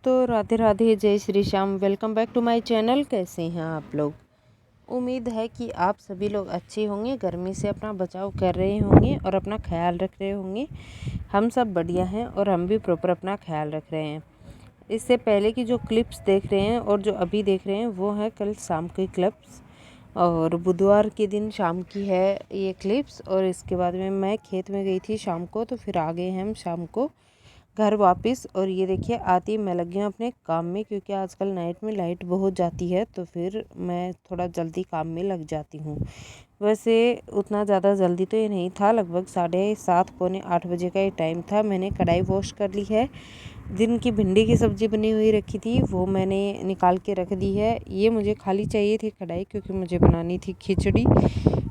दोस्तों, राधे राधे, जय Shri Shyam. Welcome back to my channel. कैसे हैं आप लोग? उम्मीद है कि आप सभी लोग अच्छे होंगे, गर्मी से अपना बचाव कर रहे होंगे और अपना ख्याल रख रहे होंगे। हम सब बढ़िया हैं और हम भी प्रॉपर अपना ख्याल रख रहे हैं। इससे पहले की जो क्लिप्स देख रहे हैं और जो अभी देख रहे हैं वो है कल शाम की क्लिप्स, और बुधवार के दिन शाम की है ये क्लिप्स। और इसके बाद में मैं खेत में गई थी शाम को, तो फिर आ गए हम शाम को घर वापस। और ये देखिए आती मैं लग गई हूँ अपने काम में, क्योंकि आजकल नाइट में लाइट बहुत जाती है, तो फिर मैं थोड़ा जल्दी काम में लग जाती हूँ। वैसे उतना ज़्यादा जल्दी तो ये नहीं था, लगभग 7:30 पौने 8 बजे का ये टाइम था। मैंने कढ़ाई वॉश कर ली है। दिन की भिंडी की सब्ज़ी बनी हुई रखी थी, वो मैंने निकाल के रख दी है। ये मुझे खाली चाहिए थी कढ़ाई, क्योंकि मुझे बनानी थी खिचड़ी।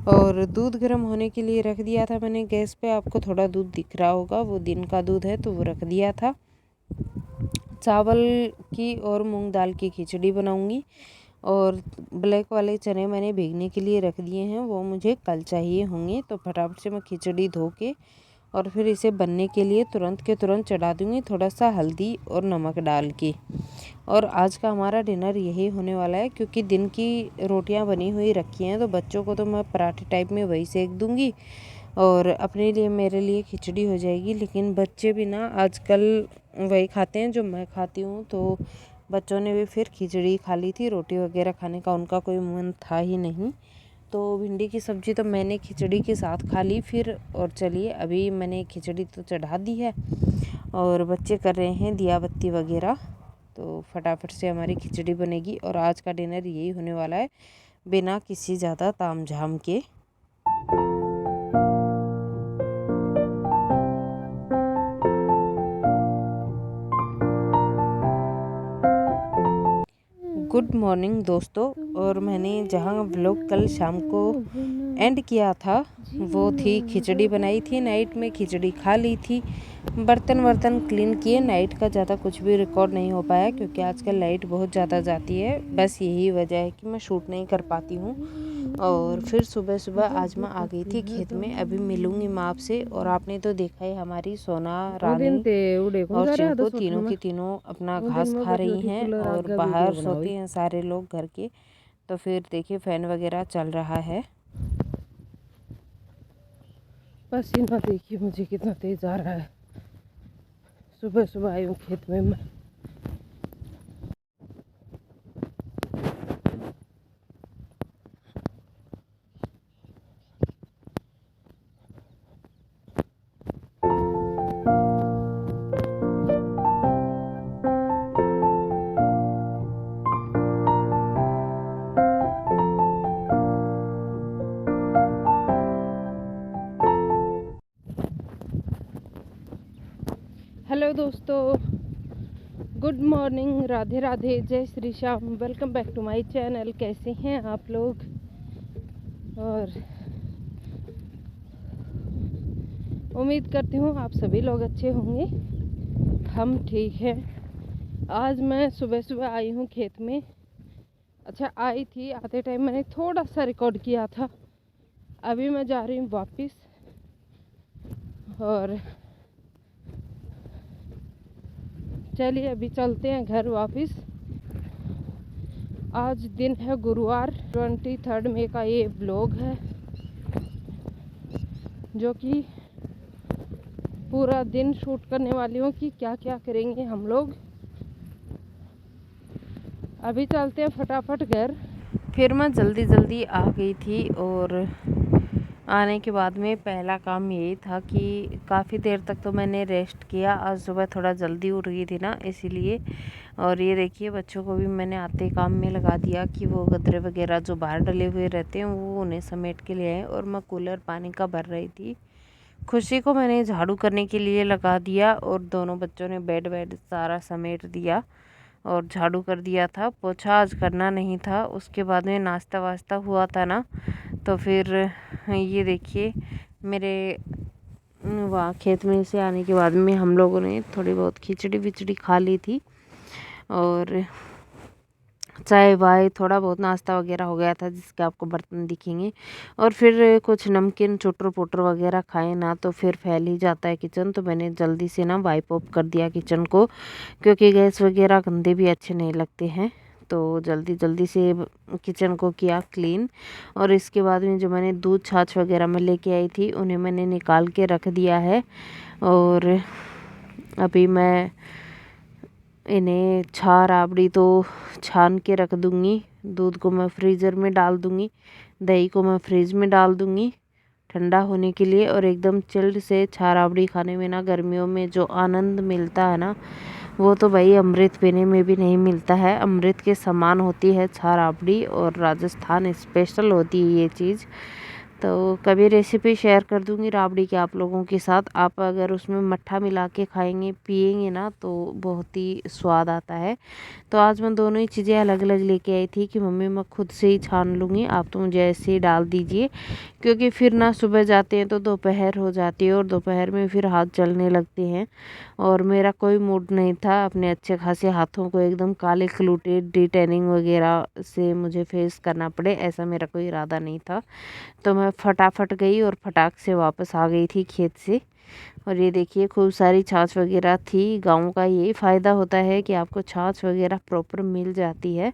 और दूध गर्म होने के लिए रख दिया था मैंने गैस पे। आपको थोड़ा दूध दिख रहा होगा, वो दिन का दूध है, तो वो रख दिया था। चावल की और मूंग दाल की खिचड़ी बनाऊंगी। और ब्लैक वाले चने मैंने भीगने के लिए रख दिए हैं, वो मुझे कल चाहिए होंगे। तो फटाफट से मैं खिचड़ी धो के और फिर इसे बनने के लिए तुरंत के तुरंत चढ़ा दूँगी, थोड़ा सा हल्दी और नमक डाल के। और आज का हमारा डिनर यही होने वाला है, क्योंकि दिन की रोटियां बनी हुई रखी हैं, तो बच्चों को तो मैं पराठे टाइप में वही सेक दूँगी और अपने लिए मेरे लिए खिचड़ी हो जाएगी। लेकिन बच्चे भी ना आजकल वही खाते हैं जो मैं खाती हूँ, तो बच्चों ने भी फिर खिचड़ी खा ली थी। रोटी वगैरह खाने का उनका कोई मन था ही नहीं। तो भिंडी की सब्ज़ी तो मैंने खिचड़ी के साथ खा ली फिर। और चलिए, अभी मैंने खिचड़ी तो चढ़ा दी है और बच्चे कर रहे हैं दिया बत्ती वगैरह। तो फटाफट से हमारी खिचड़ी बनेगी और आज का डिनर यही होने वाला है, बिना किसी ज़्यादा तामझाम के। गुड मॉर्निंग दोस्तों। और मैंने जहाँ व्लॉग कल शाम को एंड किया था, वो थी खिचड़ी बनाई थी। नाइट में खिचड़ी खा ली थी, बर्तन वर्तन क्लीन किए। नाइट का ज़्यादा कुछ भी रिकॉर्ड नहीं हो पाया, क्योंकि आजकल लाइट बहुत ज़्यादा जाती है। बस यही वजह है कि मैं शूट नहीं कर पाती हूँ। और फिर सुबह सुबह आज मैं आ गई थी खेत में। अभी मिलूंगी मैं आपसे। और आपने तो देखा है हमारी सोना, रानी और चिंकू तीनों की तीनों अपना घास खा रही हैं, और बाहर सोते हैं सारे लोग घर के। तो फिर देखिए फैन वगैरह चल रहा है। पसीना देखिए मुझे कितना तेज आ रहा है। सुबह सुबह आई हूँ खेत में मैं। हेलो दोस्तों, गुड मॉर्निंग, राधे राधे, जय Shri Shyam. Welcome back to my channel. कैसे हैं आप लोग? और उम्मीद करती हूँ आप सभी लोग अच्छे होंगे। हम ठीक हैं। आज मैं सुबह सुबह आई हूँ खेत में। अच्छा, आई थी, आते टाइम मैंने थोड़ा सा रिकॉर्ड किया था। अभी मैं जा रही हूँ वापस। और चलिए अभी चलते हैं घर वापस। आज दिन है गुरुवार, 23 मई का ये ब्लॉग है, जो कि पूरा दिन शूट करने वाली हूँ कि क्या क्या करेंगे हम लोग। अभी चलते हैं फटाफट घर। फिर मैं जल्दी जल्दी आ गई थी, और आने के बाद में पहला काम यही था कि काफ़ी देर तक तो मैंने रेस्ट किया। आज सुबह थोड़ा जल्दी उठ गई थी ना, इसीलिए। और ये देखिए बच्चों को भी मैंने आते काम में लगा दिया कि वो गदरे वगैरह जो बाहर डले हुए रहते हैं वो उन्हें समेट के ले आए। और मैं कूलर पानी का भर रही थी। खुशी को मैंने झाड़ू करने के लिए लगा दिया, और दोनों बच्चों ने बेड वेड सारा समेट दिया और झाड़ू कर दिया था। पोछा आज करना नहीं था। उसके बाद में नाश्ता वास्ता हुआ था ना, तो फिर ये देखिए मेरे वहाँ खेत में से आने के बाद में हम लोगों ने थोड़ी बहुत खिचड़ी विचड़ी खा ली थी। और चाय वाय थोड़ा बहुत नाश्ता वगैरह हो गया था जिसके आपको बर्तन दिखेंगे। और फिर कुछ नमकीन चुटर पुटर वगैरह खाए ना तो फिर फैल ही जाता है किचन। तो मैंने जल्दी से ना वाइप ऑफ कर दिया किचन को, क्योंकि गैस वगैरह गंदे भी अच्छे नहीं लगते हैं। तो जल्दी जल्दी से किचन को किया क्लीन। और इसके बाद में जो मैंने दूध छाछ वगैरह में लेके आई थी उन्हें मैंने निकाल के रख दिया है। और अभी मैं इन्हें राबड़ी तो छान के रख दूँगी। दूध को मैं फ्रीज़र में डाल दूँगी, दही को मैं फ्रिज में डाल दूँगी ठंडा होने के लिए। और एकदम चिल्ड से राबड़ी खाने में ना गर्मियों में जो आनंद मिलता है ना, वो तो भाई अमृत पीने में भी नहीं मिलता है। अमृत के समान होती है राबड़ी, और राजस्थान स्पेशल होती है ये चीज़। तो कभी रेसिपी शेयर कर दूंगी राबड़ी के आप लोगों के साथ। आप अगर उसमें मट्ठा मिला के खाएंगे पिएंगे ना तो बहुत ही स्वाद आता है। तो आज मैं दोनों ही चीज़ें अलग अलग लेके आई थी कि मम्मी मैं खुद से ही छान लूँगी, आप तो मुझे ऐसे ही डाल दीजिए, क्योंकि फिर ना सुबह जाते हैं तो दोपहर हो जाती है और दोपहर में फिर हाथ जलने लगते हैं। और मेरा कोई मूड नहीं था अपने अच्छे खासे हाथों को एकदम काले कलूटे डिटेनिंग वगैरह से मुझे फेस करना पड़े, ऐसा मेरा कोई इरादा नहीं था। तो मैं फटाफट गई और फटाक से वापस आ गई थी खेत से। और ये देखिए खूब सारी छाछ वगैरह थी। गाँव का यही फ़ायदा होता है कि आपको छाछ वगैरह प्रॉपर मिल जाती है।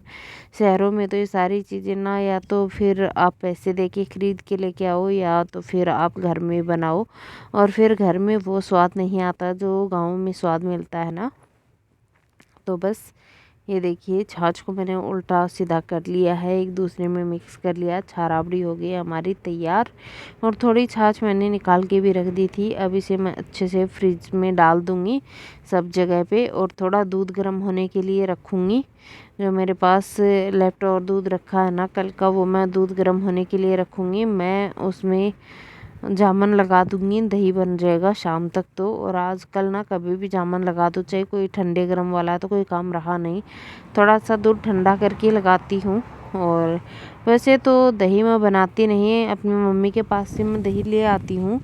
शहरों में तो ये सारी चीज़ें ना, या तो फिर आप पैसे दे के ख़रीद के लेके आओ या तो फिर आप घर में बनाओ, और फिर घर में वो स्वाद नहीं आता जो गाँव में स्वाद मिलता है ना। तो बस ये देखिए छाछ को मैंने उल्टा सीधा कर लिया है, एक दूसरे में मिक्स कर लिया। राबड़ी हो गई हमारी तैयार। और थोड़ी छाछ मैंने निकाल के भी रख दी थी। अब इसे मैं अच्छे से फ्रिज में डाल दूँगी सब जगह पे, और थोड़ा दूध गर्म होने के लिए रखूँगी। जो मेरे पास लेफ्ट और दूध रखा है ना कल का, वो मैं दूध गर्म होने के लिए रखूँगी। मैं उसमें जामन लगा दूँगी, दही बन जाएगा शाम तक तो। और आजकल ना कभी भी जामन लगा दो, चाहे कोई ठंडे गर्म वाला है तो कोई काम रहा नहीं। थोड़ा सा दूध ठंडा करके लगाती हूँ। और वैसे तो दही मैं बनाती नहीं, अपनी मम्मी के पास से मैं दही ले आती हूँ।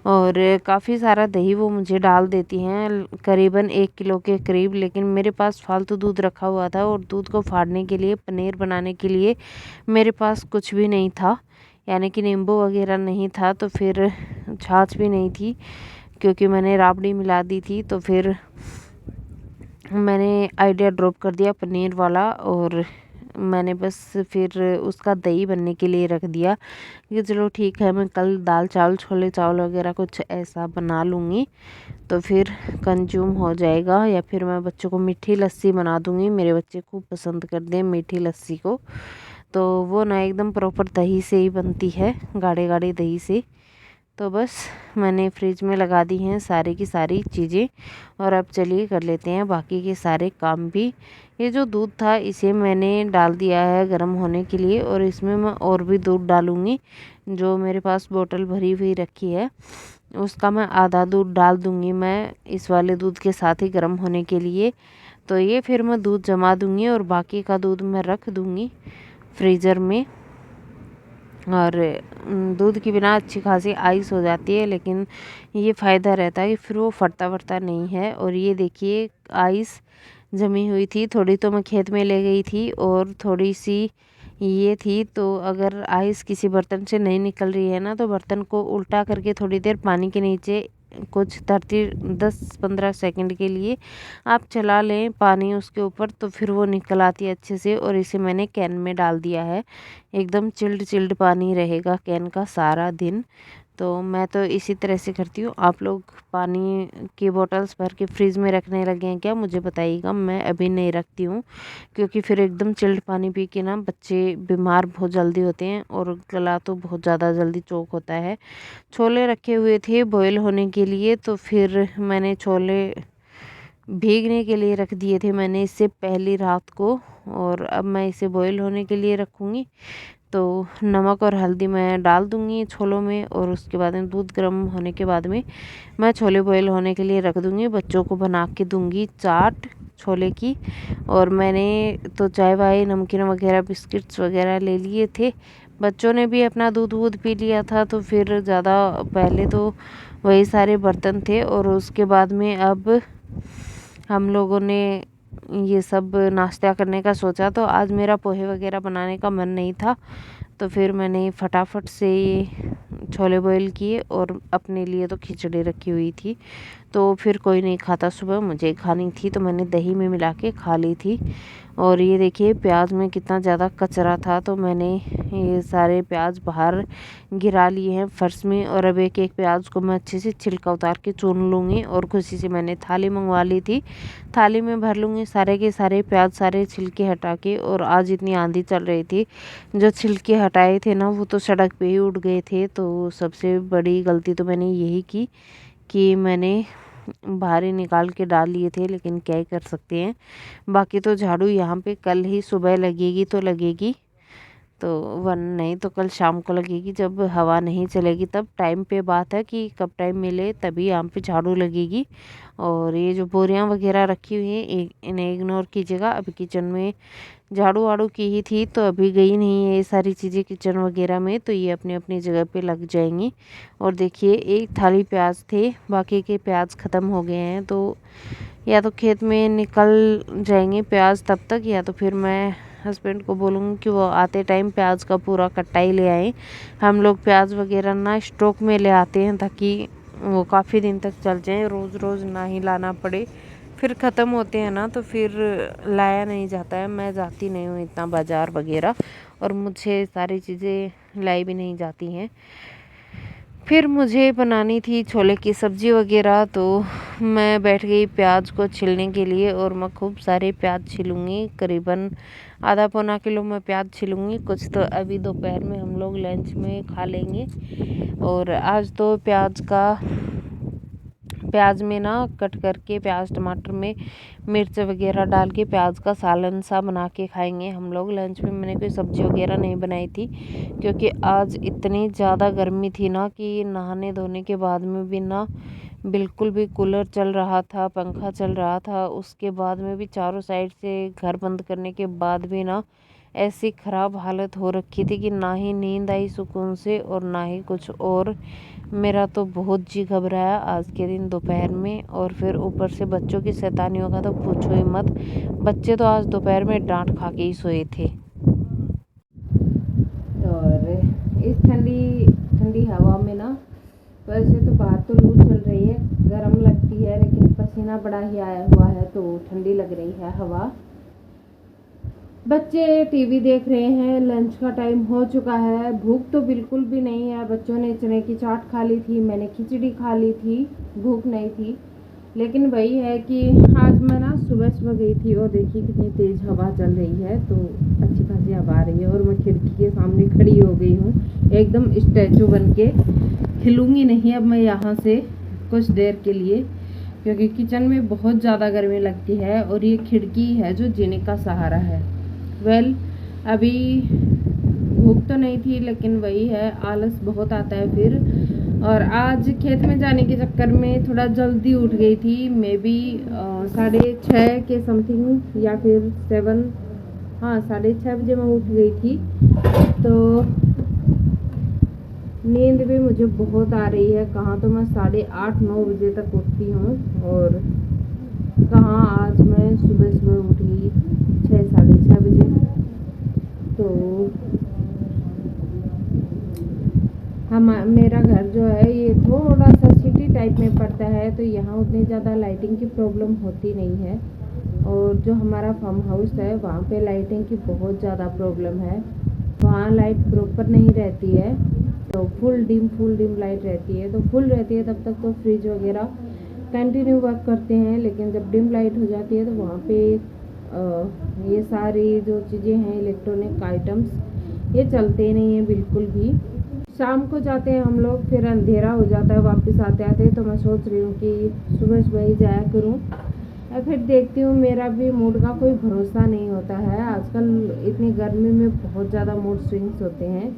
और काफ़ी सारा दही वो मुझे डाल देती हैं, करीबन 1 किलो के करीब। लेकिन मेरे पास फालतू दूध रखा हुआ था और दूध को फाड़ने के लिए, पनीर बनाने के लिए मेरे पास कुछ भी नहीं था, यानी कि नींबू वगैरह नहीं था। तो फिर छाछ भी नहीं थी, क्योंकि मैंने राबड़ी मिला दी थी। तो फिर मैंने आइडिया ड्रॉप कर दिया पनीर वाला, और मैंने बस फिर उसका दही बनने के लिए रख दिया कि चलो ठीक है, मैं कल दाल चावल छोले चावल वगैरह कुछ ऐसा बना लूँगी तो फिर कंज्यूम हो जाएगा। या फिर मैं बच्चों को मीठी लस्सी बना दूँगी, मेरे बच्चे खूब पसंद करते हैं मीठी लस्सी को। तो वो ना एकदम प्रॉपर दही से ही बनती है, गाढ़े गाढ़े दही से। तो बस मैंने फ्रिज में लगा दी हैं सारी की सारी चीज़ें। और अब चलिए कर लेते हैं बाकी के सारे काम भी। ये जो दूध था इसे मैंने डाल दिया है गर्म होने के लिए, और इसमें मैं और भी दूध डालूँगी। जो मेरे पास बोतल भरी हुई रखी है उसका मैं आधा दूध डाल दूँगी मैं इस वाले दूध के साथ ही गर्म होने के लिए। तो ये फिर मैं दूध जमा दूँगी और बाकी का दूध मैं रख दूँगी फ्रीज़र में। और दूध के बिना अच्छी खासी आइस हो जाती है, लेकिन ये फ़ायदा रहता है कि फिर वो फटता वटता नहीं है। और ये देखिए आइस जमी हुई थी, थोड़ी तो मैं खेत में ले गई थी और थोड़ी सी ये थी। तो अगर आइस किसी बर्तन से नहीं निकल रही है ना, तो बर्तन को उल्टा करके थोड़ी देर पानी के नीचे कुछ 10-15 सेकंड के लिए आप चला लें पानी उसके ऊपर, तो फिर वो निकल आती है अच्छे से। और इसे मैंने कैन में डाल दिया है, एकदम चिल्ड चिल्ड पानी रहेगा कैन का सारा दिन। तो मैं तो इसी तरह से करती हूँ। आप लोग पानी की बोतल्स भर के फ्रिज में रखने लगे हैं क्या, मुझे बताइएगा। मैं अभी नहीं रखती हूँ, क्योंकि फिर एकदम चिल्ड पानी पी के ना बच्चे बीमार बहुत जल्दी होते हैं और गला तो बहुत ज़्यादा जल्दी चोक होता है। छोले रखे हुए थे बॉयल होने के लिए, तो फिर मैंने छोले भीगने के लिए रख दिए थे मैंने इससे पहली रात को। और अब मैं इसे बॉयल होने के लिए रखूँगी। तो नमक और हल्दी मैं डाल दूँगी छोलों में, और उसके बाद में दूध गर्म होने के बाद में मैं छोले बॉयल होने के लिए रख दूँगी। बच्चों को बना के दूँगी चाट छोले की। और मैंने तो चाय वाय नमकीन वगैरह बिस्किट्स वगैरह ले लिए थे। बच्चों ने भी अपना दूध वूध पी लिया था, तो फिर ज़्यादा पहले तो वही सारे बर्तन थे। और उसके बाद में अब हम लोगों ने ये सब नाश्ता करने का सोचा। तो आज मेरा पोहे वगैरह बनाने का मन नहीं था, तो फिर मैंने फटाफट से ये छोले बॉईल किए और अपने लिए तो खिचड़ी रखी हुई थी। तो फिर कोई नहीं खाता, सुबह मुझे खानी थी तो मैंने दही में मिला के खा ली थी। और ये देखिए प्याज में कितना ज़्यादा कचरा था, तो मैंने ये सारे प्याज बाहर गिरा लिए हैं फर्श में। और अब एक एक प्याज को मैं अच्छे से छिलका उतार के चुन लूँगी। और खुशी से मैंने थाली मंगवा ली थी, थाली में भर लूँगी सारे के सारे प्याज, सारे छिलके हटा के। और आज इतनी आंधी चल रही थी, जो छिलके हटाए थे ना वो तो सड़क पे ही उड़ गए थे। तो सबसे बड़ी गलती तो मैंने यही की कि मैंने बाहर ही निकाल के डाल लिए थे, लेकिन क्या ही कर सकते हैं। बाकी तो झाड़ू यहाँ पे कल ही सुबह लगेगी तो लगेगी, तो वरना नहीं तो कल शाम को लगेगी, जब हवा नहीं चलेगी तब। टाइम पे बात है कि कब टाइम मिले तभी यहाँ पे झाड़ू लगेगी। और ये जो बोरियां वगैरह रखी हुई हैं इन्हें इग्नोर कीजिएगा। अभी किचन में झाड़ू वाड़ू की ही थी तो अभी गई नहीं है ये सारी चीज़ें किचन वगैरह में, तो ये अपनी अपनी जगह पे लग जाएंगी। और देखिए एक थाली प्याज थे, बाकी के प्याज ख़त्म हो गए हैं। तो या तो खेत में निकल जाएंगे प्याज तब तक, या तो फिर मैं हस्बैंड को बोलूँगी कि वो आते टाइम प्याज का पूरा कट्टा ही ले आए। हम लोग प्याज वगैरह ना स्टॉक में ले आते हैं ताकि वो काफ़ी दिन तक चल जाए, रोज़ रोज़ ना ही लाना पड़े। फिर ख़त्म होते हैं ना तो फिर लाया नहीं जाता है। मैं जाती नहीं हूँ इतना बाज़ार वगैरह, और मुझे सारी चीज़ें लाई भी नहीं जाती हैं। फिर मुझे बनानी थी छोले की सब्ज़ी वगैरह, तो मैं बैठ गई प्याज को छीलने के लिए। और मैं खूब सारे प्याज छीलूँगी, करीबन आधा पौना किलो मैं प्याज छीलूँगी। कुछ तो अभी दोपहर में हम लोग लंच में खा लेंगे। और आज तो प्याज में ना कट करके प्याज टमाटर में मिर्च वगैरह डाल के प्याज का सालन सा बना के खाएंगे हम लोग। लंच में मैंने कोई सब्ज़ी वगैरह नहीं बनाई थी, क्योंकि आज इतनी ज़्यादा गर्मी थी ना कि नहाने धोने के बाद में भी ना बिल्कुल भी कूलर चल रहा था, पंखा चल रहा था, उसके बाद में भी चारों साइड से घर बंद करने के बाद भी ना ऐसी ख़राब हालत हो रखी थी कि ना ही नींद आई सुकून से और ना ही कुछ और। मेरा तो बहुत जी घबराया आज के दिन दोपहर में। और फिर ऊपर से बच्चों की शैतानियों का तो पूछो ही मत, बच्चे तो आज दोपहर में डांट खा के ही सोए थे। और इस ठंडी ठंडी हवा में ना, वैसे तो बाहर तो लू चल रही है, गर्म लगती है, लेकिन पसीना बड़ा ही आया हुआ है तो ठंडी लग रही है हवा। बच्चे टीवी देख रहे हैं, लंच का टाइम हो चुका है। भूख तो बिल्कुल भी नहीं है, बच्चों ने चने की चाट खा ली थी, मैंने खिचड़ी खा ली थी, भूख नहीं थी। लेकिन वही है कि आज मैं ना सुबह सुबह गई थी और देखिए कितनी तेज़ हवा चल रही है, तो अच्छी खासी हवा आ रही है। और मैं खिड़की के सामने खड़ी हो गई हूँ एकदम स्टैचू बन के, हिलूँगी नहीं अब मैं यहाँ से कुछ देर के लिए, क्योंकि किचन में बहुत ज़्यादा गर्मी लगती है। और ये खिड़की है जो जीने का सहारा है। अभी भूख तो नहीं थी, लेकिन वही है आलस बहुत आता है फिर। और आज खेत में जाने के चक्कर में थोड़ा जल्दी उठ गई थी, मे बी 6:30 के समथिंग या फिर 7, हाँ 6:30 बजे मैं उठ गई थी। तो नींद भी मुझे बहुत आ रही है, कहाँ तो मैं 8:30-9 बजे तक उठती हूँ, और कहाँ आज मैं सुबह सुबह उठ गई 6-6:30 बजे। तो मेरा घर जो है ये थोड़ा सा सिटी टाइप में पड़ता है, तो यहाँ उतनी ज़्यादा लाइटिंग की प्रॉब्लम होती नहीं है। और जो हमारा फार्म हाउस है वहाँ पे लाइटिंग की बहुत ज़्यादा प्रॉब्लम है, वहाँ लाइट प्रॉपर नहीं रहती है, तो फुल डिम लाइट रहती है। तो फुल रहती है तब तक तो फ्रिज वगैरह कंटिन्यू वर्क करते हैं, लेकिन जब डिम लाइट हो जाती है तो वहाँ पे ये सारी जो चीज़ें हैं इलेक्ट्रॉनिक आइटम्स ये चलते नहीं हैं बिल्कुल भी। शाम को जाते हैं हम लोग, फिर अंधेरा हो जाता है वापस आते आते। तो मैं सोच रही हूँ कि सुबह सुबह ही जाया करूँ, या फिर देखती हूँ। मेरा भी मूड का कोई भरोसा नहीं होता है, आजकल इतनी गर्मी में बहुत ज़्यादा मूड स्विंग्स होते हैं।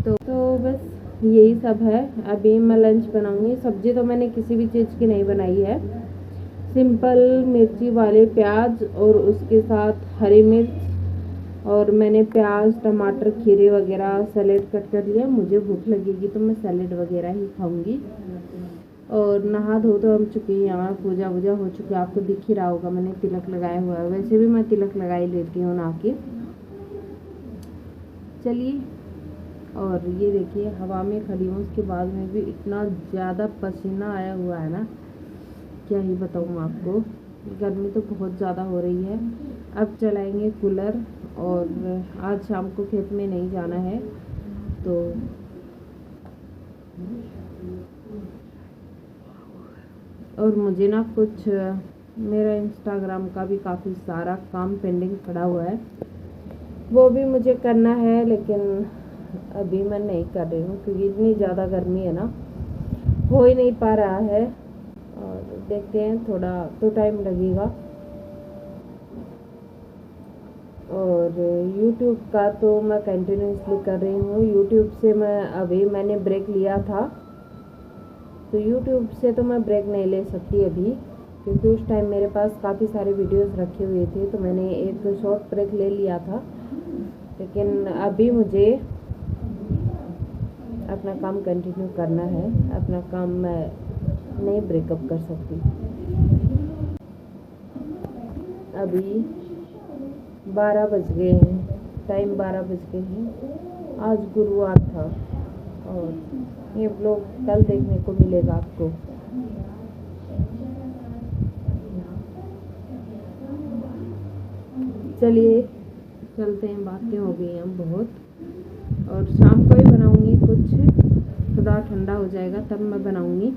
तो बस यही सब है। अभी मैं लंच बनाऊँगी। सब्ज़ी तो मैंने किसी भी चीज़ की नहीं बनाई है, सिंपल मिर्ची वाले प्याज और उसके साथ हरी मिर्च, और मैंने प्याज टमाटर खीरे वगैरह सैलेड कट कर लिया। मुझे भूख लगेगी तो मैं सैलेड वगैरह ही खाऊंगी। और नहा धो तो हम चुके हैं, यहाँ पूजा वूजा हो चुकी है। आपको दिख ही रहा होगा मैंने तिलक लगाया हुआ है, वैसे भी मैं तिलक लगा ही लेती हूँ नहा के। चलिए, और ये देखिए हवा में खड़ी हूँ, उसके बाद में भी इतना ज़्यादा पसीना आया हुआ है ना, क्या ही बताऊँ आपको। गर्मी तो बहुत ज़्यादा हो रही है। अब चलाएंगे कूलर, और आज शाम को खेत में नहीं जाना है तो और मुझे ना कुछ मेरा इंस्टाग्राम का भी काफ़ी सारा काम पेंडिंग पड़ा हुआ है, वो भी मुझे करना है, लेकिन अभी मैं नहीं कर रही हूँ क्योंकि इतनी ज़्यादा गर्मी है ना, हो ही नहीं पा रहा है। और देखते हैं, थोड़ा तो टाइम लगेगा। और YouTube का तो मैं कंटिन्यूसली कर रही हूँ। YouTube से मैंने ब्रेक लिया था, तो YouTube से तो मैं ब्रेक नहीं ले सकती अभी, क्योंकि उस टाइम मेरे पास काफ़ी सारे वीडियोस रखे हुए थे, तो मैंने एक शॉर्ट ब्रेक ले लिया था। लेकिन अभी मुझे अपना काम कंटिन्यू करना है, अपना काम मैं नहीं ब्रेकअप कर सकती। अभी 12 बज गए हैं, टाइम 12 बज गए हैं। आज गुरुवार था, और ये ब्लॉग कल देखने को मिलेगा आपको। चलिए चलते हैं, बातें हो गई हैं बहुत, और शाम को ही बनाऊंगी कुछ, थोड़ा ठंडा हो जाएगा तब मैं बनाऊंगी।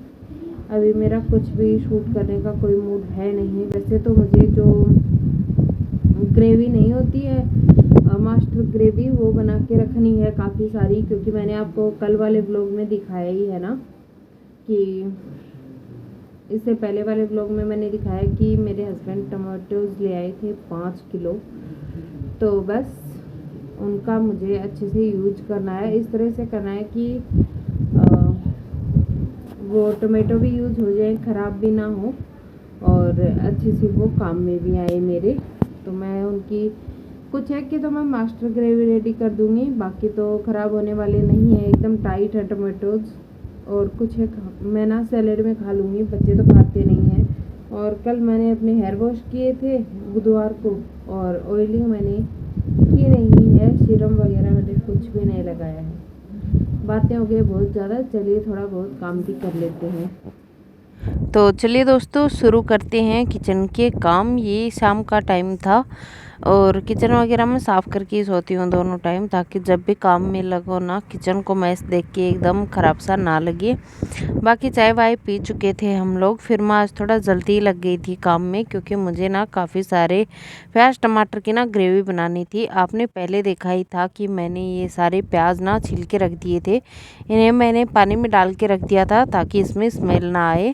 अभी मेरा कुछ भी शूट करने का कोई मूड है नहीं। वैसे तो मुझे जो ग्रेवी नहीं होती है, मास्टर ग्रेवी, वो बना के रखनी है काफ़ी सारी, क्योंकि मैंने आपको कल वाले ब्लॉग में दिखाया ही है ना, कि इससे पहले वाले ब्लॉग में मैंने दिखाया कि मेरे हस्बैंड टमाटोज ले आए थे 5 किलो, तो बस उनका मुझे अच्छे से यूज करना है। इस तरह से करना है कि वो टमाटो भी यूज हो जाए, ख़राब भी ना हो, और अच्छे से वो काम में भी आए मेरे। तो मैं उनकी कुछ है कि तो मैं मास्टर ग्रेवी रेडी कर दूंगी, बाकी तो ख़राब होने वाले नहीं है, एकदम टाइट है टमाटोज। और कुछ है मैं ना सैलेड में खा लूँगी, बच्चे तो खाते नहीं हैं। और कल मैंने अपने हेयर वॉश किए थे बुधवार को, और ऑयलिंग मैंने की नहीं है, सीरम वगैरह मैंने कुछ भी नहीं लगाया है। बातें हो गई बहुत ज़्यादा, चलिए थोड़ा बहुत काम भी कर लेते हैं। तो चलिए दोस्तों, शुरू करते हैं किचन के काम। ये शाम का टाइम था, और किचन वगैरह में साफ़ करके ही सोती हूँ दोनों टाइम, ताकि जब भी काम में लगो ना, किचन को मैस देख के एकदम ख़राब सा ना लगे। बाकी चाय वाय पी चुके थे हम लोग, फिर मैं आज थोड़ा जल्दी लग गई थी काम में, क्योंकि मुझे ना काफ़ी सारे प्याज टमाटर की ना ग्रेवी बनानी थी। आपने पहले देखा ही था कि मैंने ये सारे प्याज ना छील के रख दिए थे, इन्हें मैंने पानी में डाल के रख दिया था ताकि इसमें स्मेल ना आए।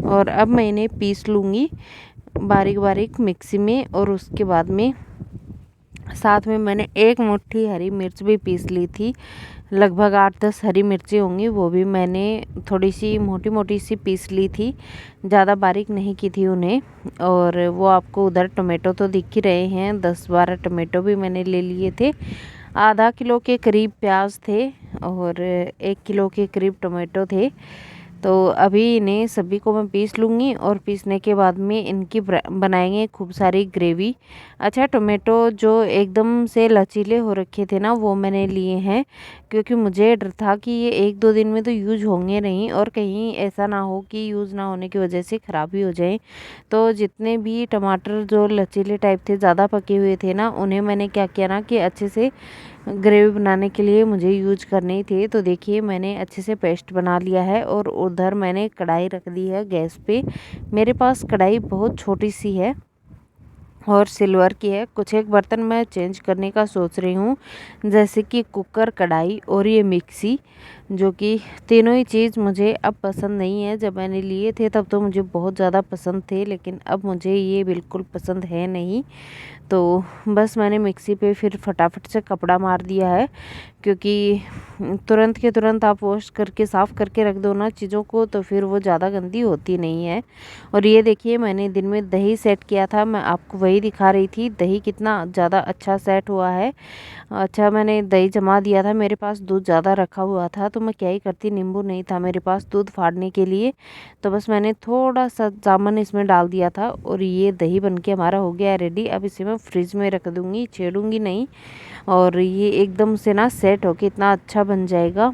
और अब मैं इन्हें पीस लूँगी बारीक बारीक मिक्सी में, और उसके बाद में साथ में मैंने एक मुट्ठी हरी मिर्च भी पीस ली थी, लगभग 8-10 हरी मिर्ची होंगी, वो भी मैंने थोड़ी सी मोटी मोटी सी पीस ली थी, ज़्यादा बारीक नहीं की थी उन्हें। और वो आपको उधर टमाटो तो दिख ही रहे हैं, 10-12 टमाटो भी मैंने ले लिए थे। आधा किलो के करीब प्याज थे, और 1 किलो के करीब टमाटो थे। तो अभी इन्हें सभी को मैं पीस लूँगी, और पीसने के बाद में इनकी बनाएंगे खूब सारी ग्रेवी। अच्छा, टोमेटो जो एकदम से लचीले हो रखे थे ना, वो मैंने लिए हैं, क्योंकि मुझे डर था कि ये 1-2 दिन में तो यूज होंगे नहीं, और कहीं ऐसा ना हो कि यूज़ ना होने की वजह से ख़राब ही हो जाए। तो जितने भी टमाटर जो लचीले टाइप थे, ज़्यादा पके हुए थे ना, उन्हें मैंने क्या किया ना कि अच्छे से ग्रेवी बनाने के लिए मुझे यूज करने थे। तो देखिए मैंने अच्छे से पेस्ट बना लिया है, और उधर मैंने कढ़ाई रख दी है गैस पे। मेरे पास कढ़ाई बहुत छोटी सी है और सिल्वर की है। कुछ एक बर्तन मैं चेंज करने का सोच रही हूँ, जैसे कि कुकर, कढ़ाई और ये मिक्सी, जो कि तीनों ही चीज़ मुझे अब पसंद नहीं है। जब मैंने लिए थे तब तो मुझे बहुत ज़्यादा पसंद थे, लेकिन अब मुझे ये बिल्कुल पसंद है नहीं। तो बस मैंने मिक्सी पे फिर फटाफट से कपड़ा मार दिया है, क्योंकि तुरंत के तुरंत आप वॉश करके साफ़ करके रख दो ना चीज़ों को, तो फिर वो ज़्यादा गंदी होती नहीं है। और ये देखिए मैंने दिन में दही सेट किया था, मैं आपको वही दिखा रही थी, दही कितना ज़्यादा अच्छा सेट हुआ है। अच्छा, मैंने दही जमा दिया था, मेरे पास दूध ज़्यादा रखा हुआ था, तो मैं क्या ही करती, नींबू नहीं था मेरे पास दूध फाड़ने के लिए, तो बस मैंने थोड़ा सा जामुन इसमें डाल दिया था और ये दही बनके हमारा हो गया रेडी। अब इसे मैं फ्रिज में रख दूँगी, छेड़ूँगी नहीं, और ये एकदम से ना सेट होके इतना अच्छा बन जाएगा।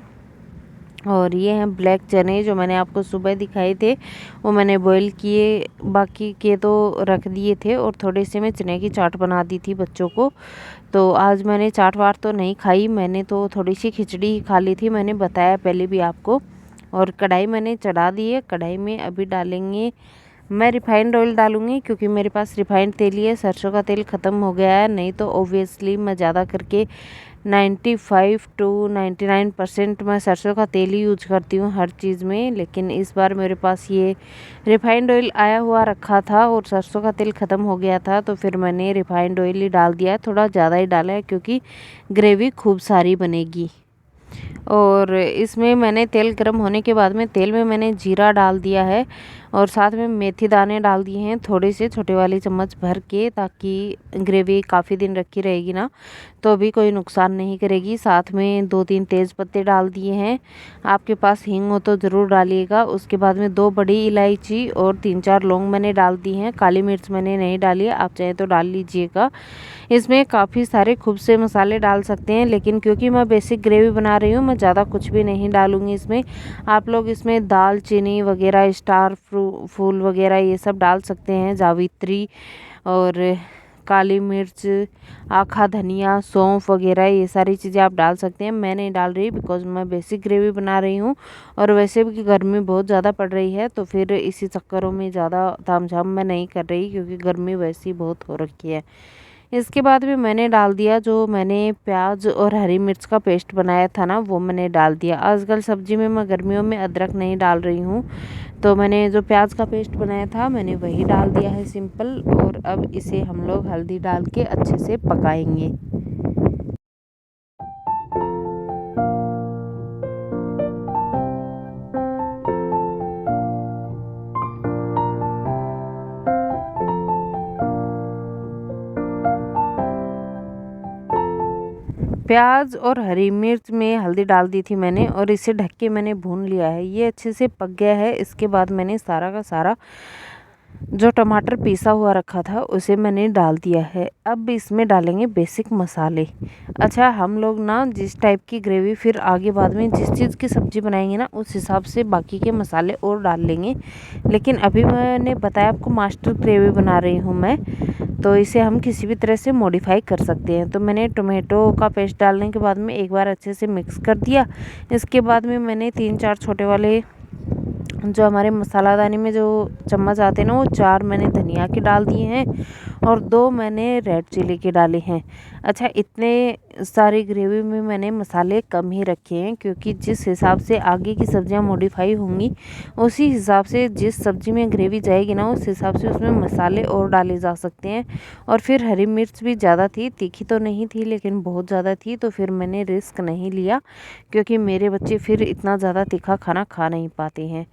और ये हैं ब्लैक चने जो मैंने आपको सुबह दिखाए थे, वो मैंने बॉईल किए, बाकी के तो रख दिए थे, और थोड़े से मैं चने की चाट बना दी थी बच्चों को। तो आज मैंने चाट वाट तो नहीं खाई, मैंने तो थोड़ी सी खिचड़ी ही खा ली थी, मैंने बताया पहले भी आपको। और कढ़ाई मैंने चढ़ा दी है, कढ़ाई में अभी डालेंगे, मैं रिफाइंड ऑयल डालूँगी क्योंकि मेरे पास रिफाइंड तेल ही है, सरसों का तेल ख़त्म हो गया है। नहीं तो ऑब्वियसली मैं ज़्यादा करके 95 to 99% मैं सरसों का तेल ही यूज करती हूँ हर चीज़ में, लेकिन इस बार मेरे पास ये रिफाइंड ऑयल आया हुआ रखा था और सरसों का तेल ख़त्म हो गया था, तो फिर मैंने रिफाइंड ऑयल ही डाल दिया है। थोड़ा ज़्यादा ही डाला है क्योंकि ग्रेवी खूब सारी बनेगी। और इसमें मैंने तेल गर्म होने के बाद में तेल में मैंने जीरा डाल दिया है और साथ में मेथी दाने डाल दिए हैं थोड़े से, छोटे वाली चम्मच भर के, ताकि ग्रेवी काफ़ी दिन रखी रहेगी ना तो भी कोई नुकसान नहीं करेगी। साथ में 2-3 तेज़ पत्ते डाल दिए हैं, आपके पास हींग हो तो ज़रूर डालिएगा। उसके बाद में 2 बड़ी इलायची और 3-4 लौंग मैंने डाल दी हैं, काली मिर्च मैंने नहीं डाली है, आप चाहें तो डाल लीजिएगा। इसमें काफ़ी सारे खूब से मसाले डाल सकते हैं, लेकिन क्योंकि मैं बेसिक ग्रेवी बना रही हूँ मैं ज़्यादा कुछ भी नहीं डालूँगी इसमें। आप लोग इसमें दालचीनी वगैरह, स्टार फूल वगैरह ये सब डाल सकते हैं, जावित्री और काली मिर्च, आखा धनिया, सौंफ वगैरह ये सारी चीज़ें आप डाल सकते हैं। मैं नहीं डाल रही बिकॉज़ मैं बेसिक ग्रेवी बना रही हूँ और वैसे भी गर्मी बहुत ज़्यादा पड़ रही है, तो फिर इसी चक्करों में ज़्यादा तामझाम मैं नहीं कर रही क्योंकि गर्मी वैसे ही बहुत हो रखी है। इसके बाद में मैंने डाल दिया जो मैंने प्याज और हरी मिर्च का पेस्ट बनाया था ना, वो मैंने डाल दिया। आजकल सब्जी में मैं गर्मियों में अदरक नहीं डाल रही हूँ, तो मैंने जो प्याज का पेस्ट बनाया था मैंने वही डाल दिया है सिंपल। और अब इसे हम लोग हल्दी डाल के अच्छे से पकाएंगे। प्याज और हरी मिर्च में हल्दी डाल दी थी मैंने और इसे ढक के मैंने भून लिया है, ये अच्छे से पक गया है। इसके बाद मैंने सारा का सारा जो टमाटर पीसा हुआ रखा था उसे मैंने डाल दिया है। अब इसमें डालेंगे बेसिक मसाले। अच्छा, हम लोग ना जिस टाइप की ग्रेवी फिर आगे बाद में जिस चीज़ की सब्ज़ी बनाएंगे ना उस हिसाब से बाकी के मसाले और डाल लेंगे, लेकिन अभी मैंने बताया आपको मास्टर ग्रेवी बना रही हूँ मैं, तो इसे हम किसी भी तरह से मॉडिफाई कर सकते हैं। तो मैंने टोमेटो का पेस्ट डालने के बाद में एक बार अच्छे से मिक्स कर दिया। इसके बाद में मैंने 3-4 छोटे वाले जो हमारे मसालादानी में जो चम्मच आते हैं ना, वो 4 मैंने धनिया के डाल दिए हैं और 2 मैंने रेड चिली के डाले हैं। अच्छा, इतने सारी ग्रेवी में मैंने मसाले कम ही रखे हैं क्योंकि जिस हिसाब से आगे की सब्जियां मॉडिफाई होंगी उसी हिसाब से जिस सब्ज़ी में ग्रेवी जाएगी ना उस हिसाब से उसमें मसाले और डाले जा सकते हैं। और फिर हरी मिर्च भी ज़्यादा थी, तीखी तो नहीं थी लेकिन बहुत ज़्यादा थी, तो फिर मैंने रिस्क नहीं लिया क्योंकि मेरे बच्चे फिर इतना ज़्यादा तीखा खाना खा नहीं पाते हैं।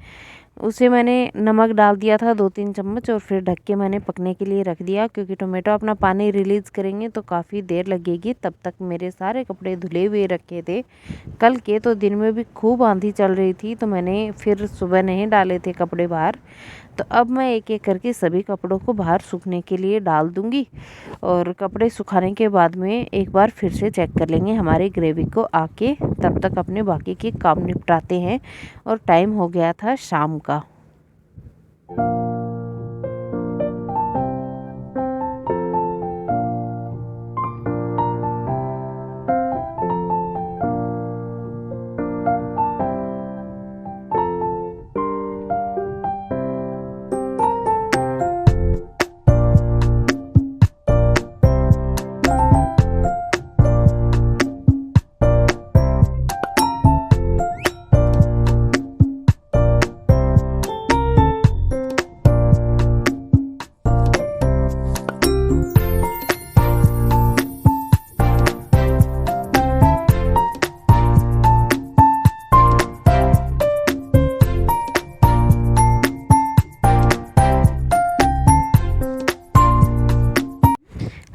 उसे मैंने नमक डाल दिया था 2-3 चम्मच और फिर ढक के मैंने पकने के लिए रख दिया क्योंकि टोमेटो अपना पानी रिलीज़ करेंगे तो काफ़ी देर लगेगी। तब तक मेरे सारे कपड़े धुले हुए रखे थे कल के, तो दिन में भी खूब आंधी चल रही थी तो मैंने फिर सुबह नहीं डाले थे कपड़े बाहर। तो अब मैं एक एक करके सभी कपड़ों को बाहर सूखने के लिए डाल दूँगी और कपड़े सुखाने के बाद में एक बार फिर से चेक कर लेंगे हमारी ग्रेवी को आके। तब तक अपने बाकी के काम निपटाते हैं और टाइम हो गया था शाम का।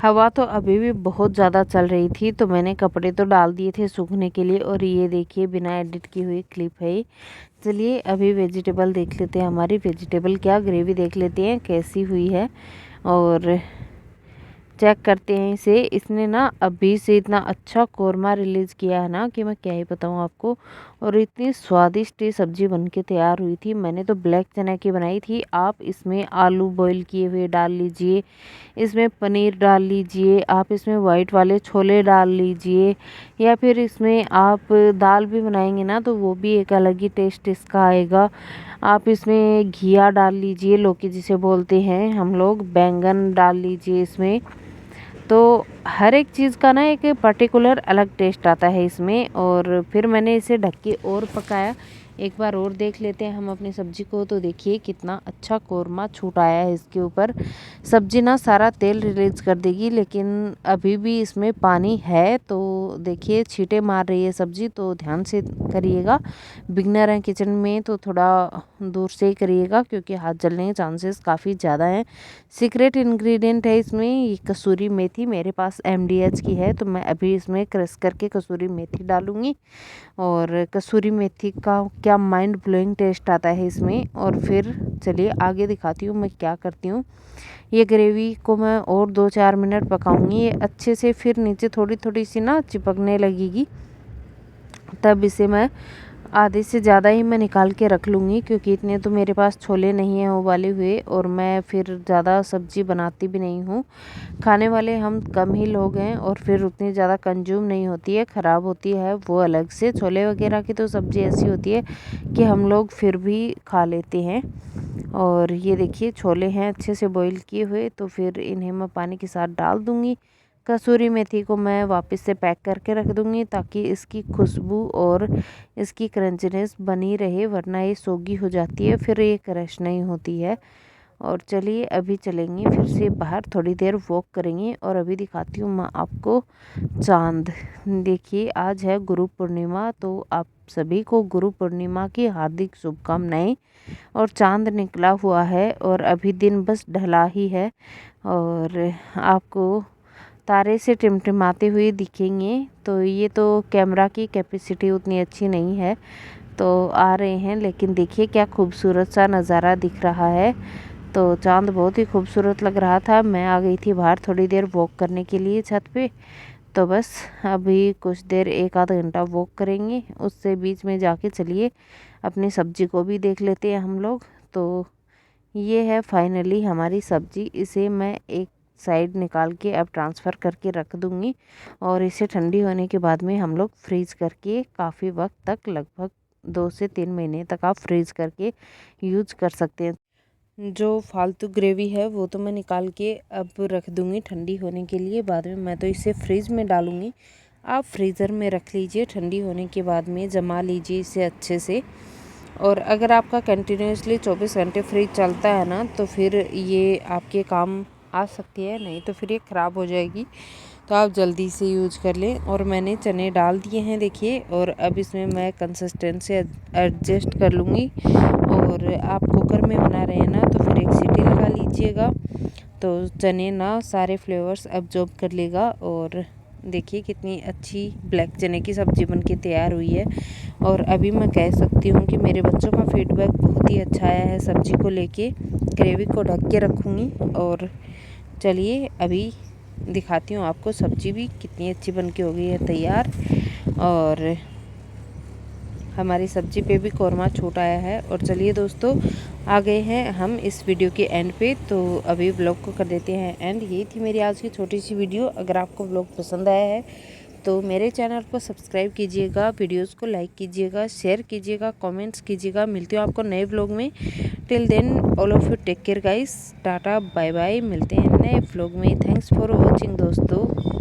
हवा तो अभी भी बहुत ज़्यादा चल रही थी, तो मैंने कपड़े तो डाल दिए थे सूखने के लिए। और ये देखिए बिना एडिट की हुई क्लिप है। चलिए अभी वेजिटेबल देख लेते हैं, हमारी वेजिटेबल क्या ग्रेवी देख लेते हैं कैसी हुई है, और चेक करते हैं इसे। इसने ना अभी से इतना अच्छा कोरमा रिलीज़ किया है ना कि मैं क्या ही बताऊँ आपको। और इतनी स्वादिष्ट ये सब्ज़ी बन के तैयार हुई थी। मैंने तो ब्लैक चना की बनाई थी, आप इसमें आलू बॉईल किए हुए डाल लीजिए, इसमें पनीर डाल लीजिए, आप इसमें वाइट वाले छोले डाल लीजिए, या फिर इसमें आप दाल भी बनाएंगे ना तो वो भी एक अलग ही टेस्ट इसका आएगा। आप इसमें घिया डाल लीजिए, लौकी जिसे बोलते हैं हम लोग, बैंगन डाल लीजिए इसमें। तो हर एक चीज़ का ना एक पर्टिकुलर अलग टेस्ट आता है इसमें। और फिर मैंने इसे ढक के और पकाया। एक बार और देख लेते हैं हम अपनी सब्ज़ी को, तो देखिए कितना अच्छा कोरमा छूट आया है इसके ऊपर। सब्ज़ी ना सारा तेल रिलीज़ कर देगी, लेकिन अभी भी इसमें पानी है। तो देखिए छींटे मार रही है सब्ज़ी, तो ध्यान से करिएगा। बिगनर हैं किचन में तो थोड़ा दूर से ही करिएगा, क्योंकि हाथ जलने के चांसेस काफ़ी ज़्यादा हैं। सीक्रेट इंग्रेडिएंट है इसमें ये कसूरी मेथी, मेरे पास MDH की है, तो मैं अभी इसमें क्रश करके कसूरी मेथी डालूँगी। और कसूरी मेथी का क्या माइंड ब्लोइंग टेस्ट आता है इसमें। और फिर चलिए आगे दिखाती हूँ मैं क्या करती हूँ। ये ग्रेवी को मैं और 2-4 मिनट पकाऊंगी ये अच्छे से, फिर नीचे थोड़ी थोड़ी सी ना चिपकने लगेगी, तब इसे मैं आधे से ज़्यादा ही मैं निकाल के रख लूँगी, क्योंकि इतने तो मेरे पास छोले नहीं हैं उबाले हुए, और मैं फिर ज़्यादा सब्ज़ी बनाती भी नहीं हूँ। खाने वाले हम कम ही लोग हैं, और फिर उतनी ज़्यादा कंज्यूम नहीं होती है, ख़राब होती है वो अलग से। छोले वगैरह की तो सब्ज़ी ऐसी होती है कि हम लोग फिर भी खा लेते हैं। और ये देखिए छोले हैं अच्छे से बॉईल किए हुए, तो फिर इन्हें मैं पानी के साथ डाल दूँगी। कसूरी मेथी को मैं वापस से पैक करके रख दूँगी, ताकि इसकी खुशबू और इसकी क्रंचनेस बनी रहे, वरना ये सोगी हो जाती है, फिर ये क्रश नहीं होती है। और चलिए अभी चलेंगे फिर से बाहर, थोड़ी देर वॉक करेंगे। और अभी दिखाती हूँ मैं आपको चाँद। देखिए आज है गुरु पूर्णिमा, तो आप सभी को गुरु पूर्णिमा की हार्दिक शुभकामनाएं। और चाँद निकला हुआ है, और अभी दिन बस ढला ही है, और आपको तारे से टिमटिमाते हुए दिखेंगे। तो ये तो कैमरा की कैपेसिटी उतनी अच्छी नहीं है, तो आ रहे हैं, लेकिन देखिए क्या खूबसूरत सा नज़ारा दिख रहा है। तो चाँद बहुत ही खूबसूरत लग रहा था। मैं आ गई थी बाहर थोड़ी देर वॉक करने के लिए छत पे। तो बस अभी कुछ देर 1 आधा घंटा वॉक करेंगे, उससे बीच में जाके चलिए अपनी सब्ज़ी को भी देख लेते हैं हम लोग। तो ये है फाइनली हमारी सब्ज़ी। इसे मैं एक साइड निकाल के अब ट्रांसफ़र करके रख दूँगी, और इसे ठंडी होने के बाद में हम लोग फ्रीज़ करके काफ़ी वक्त तक, लगभग 2 से 3 महीने तक आप फ्रीज़ करके यूज़ कर सकते हैं। जो फालतू ग्रेवी है वो तो मैं निकाल के अब रख दूँगी ठंडी होने के लिए, बाद में मैं तो इसे फ्रिज में डालूँगी। आप फ्रीज़र में रख लीजिए, ठंडी होने के बाद में जमा लीजिए इसे अच्छे से। और अगर आपका कंटिन्यूसली 24 घंटे फ्रिज चलता है ना, तो फिर ये आपके काम आ सकती है, नहीं तो फिर ये ख़राब हो जाएगी। तो आप जल्दी से यूज कर लें। और मैंने चने डाल दिए हैं देखिए, और अब इसमें मैं कंसिस्टेंसी एडजस्ट कर लूँगी। और आप कुकर में बना रहे हैं ना, तो फिर एक सीटी लगा लीजिएगा, तो चने ना सारे फ्लेवर्स एब्जॉर्ब कर लेगा। और देखिए कितनी अच्छी ब्लैक चने की सब्ज़ी बन के तैयार हुई है। और अभी मैं कह सकती हूँ कि मेरे बच्चों का फीडबैक बहुत ही अच्छा आया है सब्ज़ी को लेके। ग्रेवी को ढक के रखूँगी। और चलिए अभी दिखाती हूँ आपको सब्ज़ी भी कितनी अच्छी बन के हो गई है तैयार। और हमारी सब्ज़ी पे भी कौरमा छूट आया है। और चलिए दोस्तों आ गए हैं हम इस वीडियो के एंड पे, तो अभी व्लॉग को कर देते हैं एंड। यही थी मेरी आज की छोटी सी वीडियो। अगर आपको व्लॉग पसंद आया है तो मेरे चैनल को सब्सक्राइब कीजिएगा, वीडियोस को लाइक कीजिएगा, शेयर कीजिएगा, कमेंट्स कीजिएगा। मिलती हूँ आपको नए व्लॉग में। Till then all of you take care guys, tata bye bye. मिलते हैं नए व्लॉग में। थैंक्स फॉर वॉचिंग दोस्तों।